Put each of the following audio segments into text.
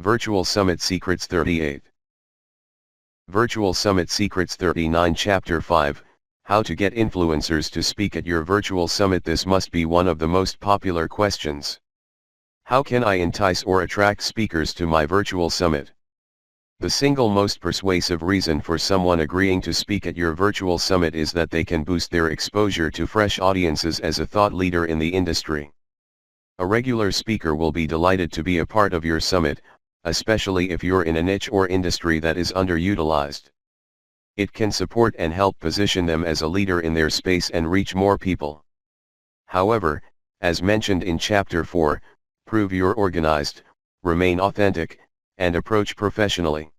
Virtual Summit Secrets 38. Virtual Summit Secrets 39 Chapter 5, How to Get Influencers to Speak at Your Virtual Summit. This must be one of the most popular questions. How can I entice or attract speakers to my virtual summit? The single most persuasive reason for someone agreeing to speak at your virtual summit is that they can boost their exposure to fresh audiences as a thought leader in the industry. A regular speaker will be delighted to be a part of your summit, especially if you're in a niche or industry that is underutilized. It can support and help position them as a leader in their space and reach more people. However, as mentioned in Chapter 4, prove you're organized, remain authentic, and approach professionally.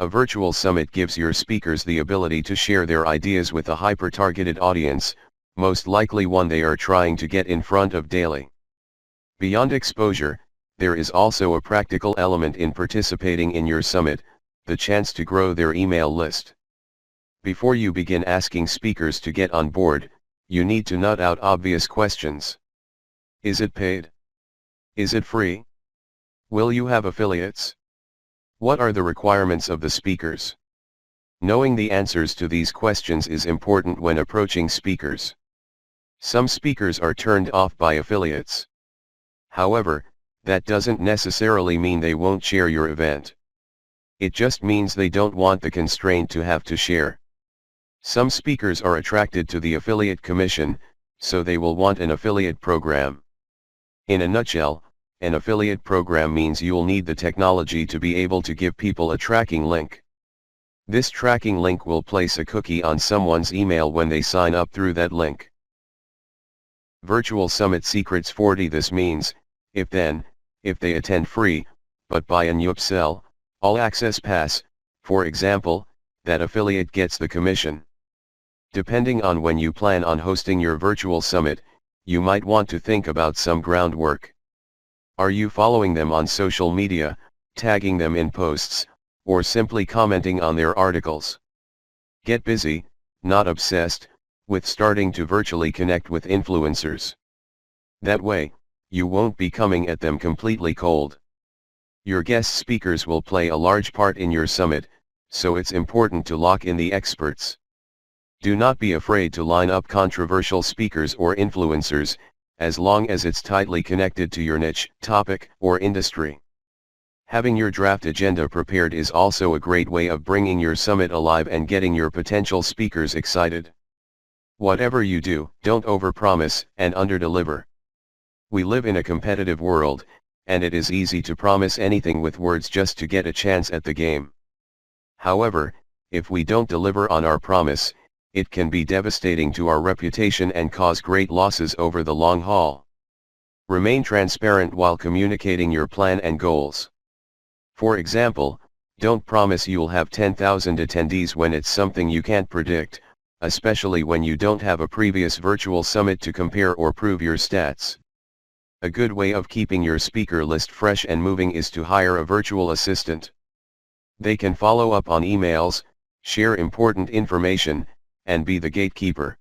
A virtual summit gives your speakers the ability to share their ideas with a hyper-targeted audience, most likely one they are trying to get in front of daily. Beyond exposure, there is also a practical element in participating in your summit, the chance to grow their email list. Before you begin asking speakers to get on board, you need to nut out obvious questions. Is it paid? Is it free? Will you have affiliates? What are the requirements of the speakers? Knowing the answers to these questions is important when approaching speakers. Some speakers are turned off by affiliates. However, that doesn't necessarily mean they won't share your event. It just means they don't want the constraint to have to share. Some speakers are attracted to the affiliate commission, so they will want an affiliate program. In a nutshell, an affiliate program means you'll need the technology to be able to give people a tracking link. This tracking link will place a cookie on someone's email when they sign up through that link. Virtual Summit Secrets 40. This means, if they attend free, but buy an upsell, all access pass, for example, that affiliate gets the commission. Depending on when you plan on hosting your virtual summit, you might want to think about some groundwork. Are you following them on social media, tagging them in posts, or simply commenting on their articles? Get busy, not obsessed, with starting to virtually connect with influencers. That way, you won't be coming at them completely cold. Your guest speakers will play a large part in your summit, so it's important to lock in the experts. Do not be afraid to line up controversial speakers or influencers, as long as it's tightly connected to your niche, topic, or industry. Having your draft agenda prepared is also a great way of bringing your summit alive and getting your potential speakers excited. Whatever you do, don't overpromise and underdeliver. We live in a competitive world, and it is easy to promise anything with words just to get a chance at the game. However, if we don't deliver on our promise, it can be devastating to our reputation and cause great losses over the long haul. Remain transparent while communicating your plan and goals. For example, don't promise you'll have 10,000 attendees when it's something you can't predict, especially when you don't have a previous virtual summit to compare or prove your stats. A good way of keeping your speaker list fresh and moving is to hire a virtual assistant. They can follow up on emails, share important information, and be the gatekeeper.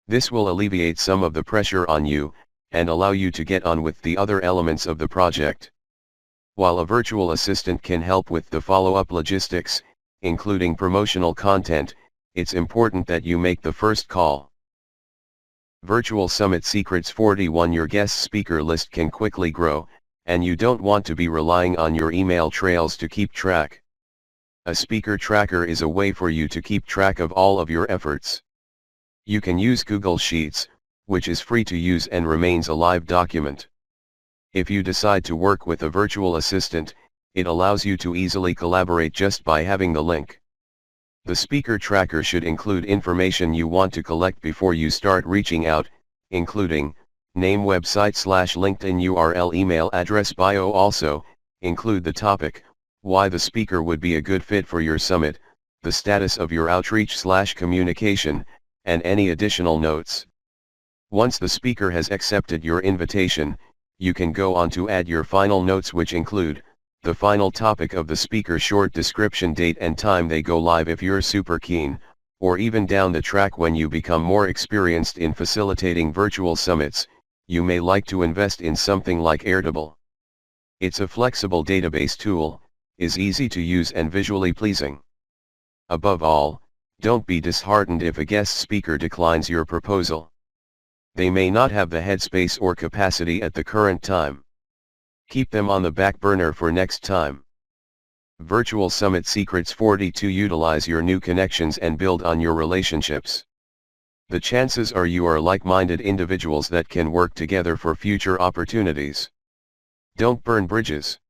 This will alleviate some of the pressure on you, and allow you to get on with the other elements of the project. While a virtual assistant can help with the follow-up logistics, including promotional content, it's important that you make the first call. Virtual Summit Secrets 41. Your guest speaker list can quickly grow, and you don't want to be relying on your email trails to keep track. A speaker tracker is a way for you to keep track of all of your efforts. You can use Google Sheets, which is free to use and remains a live document. If you decide to work with a virtual assistant, it allows you to easily collaborate just by having the link. The speaker tracker should include information you want to collect before you start reaching out, including name, website / LinkedIn URL, email address, bio. Also, include the topic, why the speaker would be a good fit for your summit, the status of your outreach / communication, and any additional notes. Once the speaker has accepted your invitation, you can go on to add your final notes, which include the final topic of the speaker, short description, date and time they go live if you're super keen, or even down the track when you become more experienced in facilitating virtual summits, you may like to invest in something like Airtable. It's a flexible database tool, is easy to use and visually pleasing. Above all, don't be disheartened if a guest speaker declines your proposal. They may not have the headspace or capacity at the current time. Keep them on the back burner for next time. Virtual Summit Secrets 42. Utilize your new connections and build on your relationships. The chances are you are like-minded individuals that can work together for future opportunities. Don't burn bridges.